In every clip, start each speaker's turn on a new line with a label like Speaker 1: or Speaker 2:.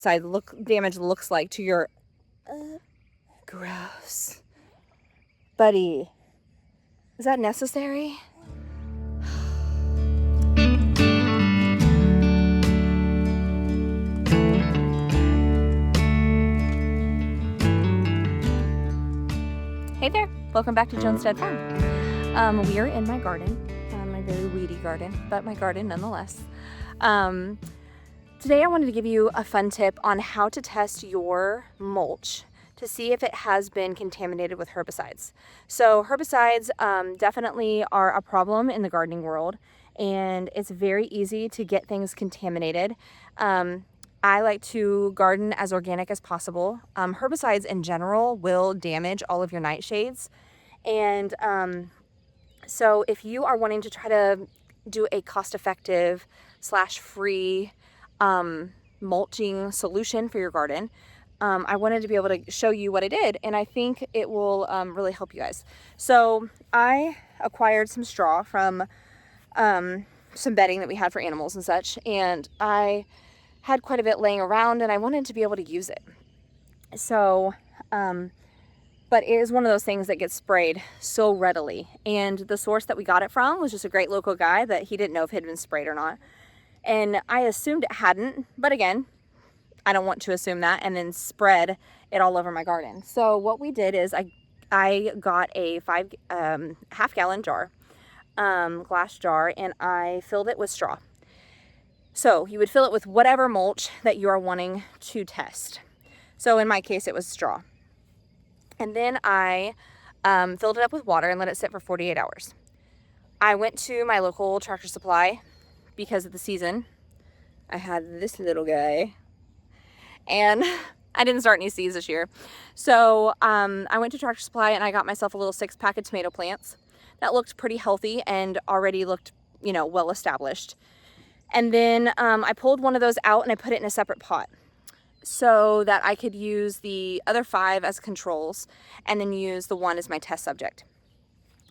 Speaker 1: damage looks like to your gross buddy. Is that necessary? Hey there, welcome back to Jonestead Farm. We are in my garden, my very weedy garden, but my garden nonetheless. Today I wanted to give you a fun tip on how to test your mulch to see if it has been contaminated with herbicides. So herbicides definitely are a problem in the gardening world, and it's very easy to get things contaminated. I like to garden as organic as possible. Herbicides in general will damage all of your nightshades. And so if you are wanting to try to do a cost-effective / free mulching solution for your garden, I wanted to be able to show you what I did, and I think it will really help you guys. So I acquired some straw from some bedding that we had for animals and such, and I had quite a bit laying around, and I wanted to be able to use it. So, but it is one of those things that gets sprayed so readily. And the source that we got it from was just a great local guy that he didn't know if it had been sprayed or not. And I assumed it hadn't, but again, I don't want to assume that and then spread it all over my garden. So what we did is I got a half-gallon jar, glass jar, and I filled it with straw. So you would fill it with whatever mulch that you are wanting to test. So in my case, it was straw. And then I filled it up with water and let it sit for 48 hours. I went to my local Tractor Supply because of the season. I had this little guy, and I didn't start any seeds this year. So I went to Tractor Supply and I got myself a little 6-pack of tomato plants that looked pretty healthy and already looked, well established. And then I pulled one of those out and I put it in a separate pot so that I could use the other 5 as controls and then use the 1 as my test subject.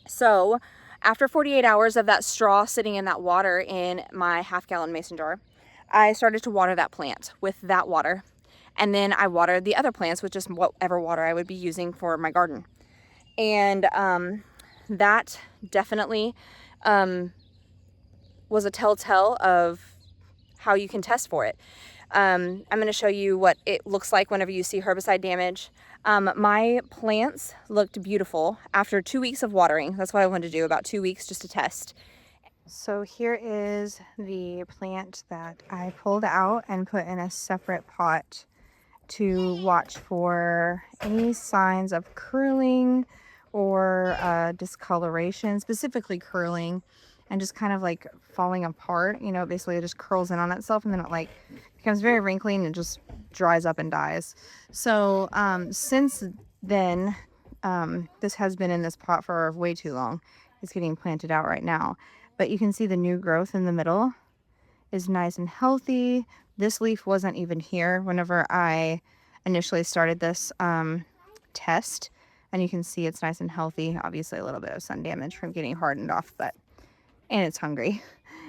Speaker 1: So after 48 hours of that straw sitting in that water in my half-gallon mason jar, I started to water that plant with that water. And then I watered the other plants with just whatever water I would be using for my garden. And that definitely was a telltale of how you can test for it. I'm going to show you what it looks like whenever you see herbicide damage. My plants looked beautiful after 2 weeks of watering. That's what I wanted to do, about 2 weeks just to test. So here is the plant that I pulled out and put in a separate pot to watch for any signs of curling or discoloration, specifically curling, and just kind of like falling apart. Basically it just curls in on itself, and then it becomes very wrinkly and it just dries up and dies. So since then, this has been in this pot for way too long. It's getting planted out right now, but you can see the new growth in the middle is nice and healthy. This leaf wasn't even here whenever I initially started this test, and you can see it's nice and healthy. Obviously a little bit of sun damage from getting hardened off, and it's hungry.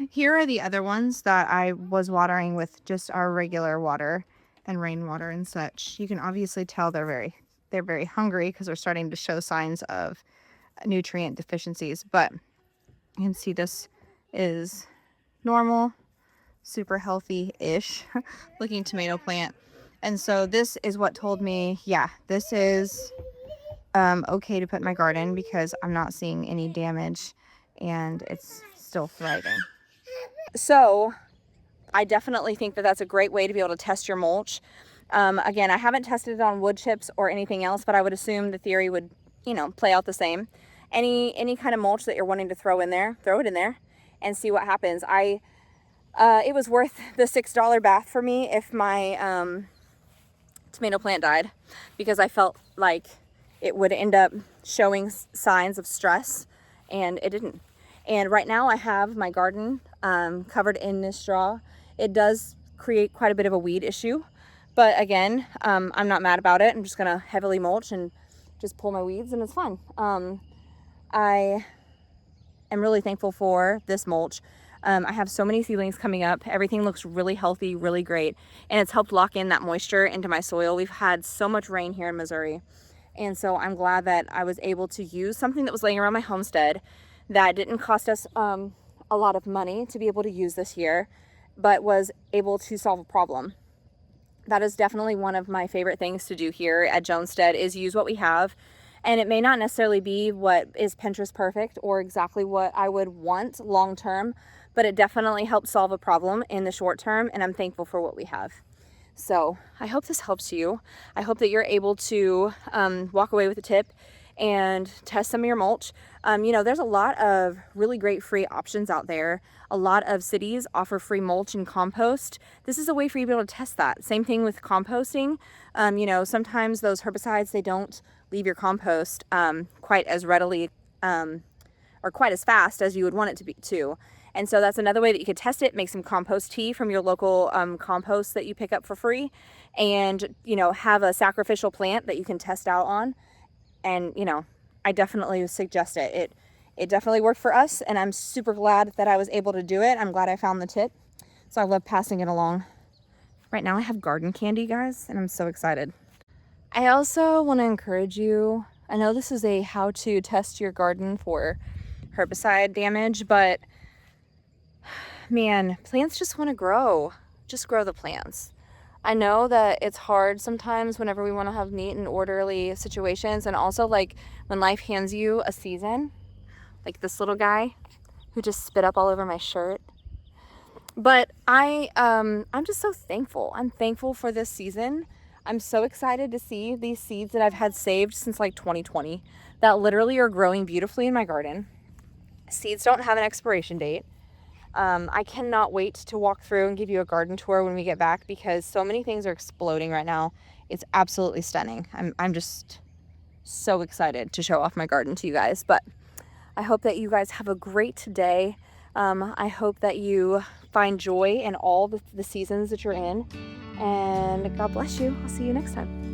Speaker 1: Here are the other ones that I was watering with just our regular water and rainwater and such. You can obviously tell they're very hungry because they're starting to show signs of nutrient deficiencies. But you can see this is normal, super healthy-ish looking tomato plant. And so this is what told me, yeah, this is okay to put in my garden because I'm not seeing any damage and it's still thriving. So I definitely think that that's a great way to be able to test your mulch. Again, I haven't tested it on wood chips or anything else, but I would assume the theory would, play out the same. Any kind of mulch that you're wanting to throw in there, throw it in there and see what happens. It was worth the $6 bath for me if my tomato plant died, because I felt like it would end up showing signs of stress, and it didn't. And right now I have my garden covered in this straw. It does create quite a bit of a weed issue, but again, I'm not mad about it. I'm just gonna heavily mulch and just pull my weeds, and it's fun. I am really thankful for this mulch. I have so many seedlings coming up. Everything looks really healthy, really great. And it's helped lock in that moisture into my soil. We've had so much rain here in Missouri. And so I'm glad that I was able to use something that was laying around my homestead that didn't cost us a lot of money to be able to use this year, but was able to solve a problem. That is definitely one of my favorite things to do here at Jonestead, is use what we have. And it may not necessarily be what is Pinterest perfect or exactly what I would want long term, but it definitely helps solve a problem in the short term, and I'm thankful for what we have. So I hope this helps you. I hope that you're able to walk away with a tip and test some of your mulch. You know, there's a lot of really great free options out there. A lot of cities offer free mulch and compost. This is a way for you to be able to test that. Same thing with composting. You know, sometimes those herbicides, they don't leave your compost quite as readily or quite as fast as you would want it to be too. And so that's another way that you could test it. Make some compost tea from your local compost that you pick up for free, and, you know, have a sacrificial plant that you can test out on. And, you know, I definitely suggest it. It definitely worked for us, and I'm super glad that I was able to do it. I'm glad I found the tip. So I love passing it along. Right now I have garden candy, guys, and I'm so excited. I also want to encourage you. I know this is a how to test your garden for herbicide damage, but man, plants just want to grow. Just grow the plants. I know that it's hard sometimes whenever we want to have neat and orderly situations, and also like when life hands you a season, like this little guy who just spit up all over my shirt. But I'm just so thankful. I'm thankful for this season. I'm so excited to see these seeds that I've had saved since like 2020 that literally are growing beautifully in my garden. Seeds don't have an expiration date. I cannot wait to walk through and give you a garden tour when we get back, because so many things are exploding right now. It's absolutely stunning. I'm just so excited to show off my garden to you guys. But I hope that you guys have a great day. I hope that you find joy in all the seasons that you're in. And God bless you. I'll see you next time.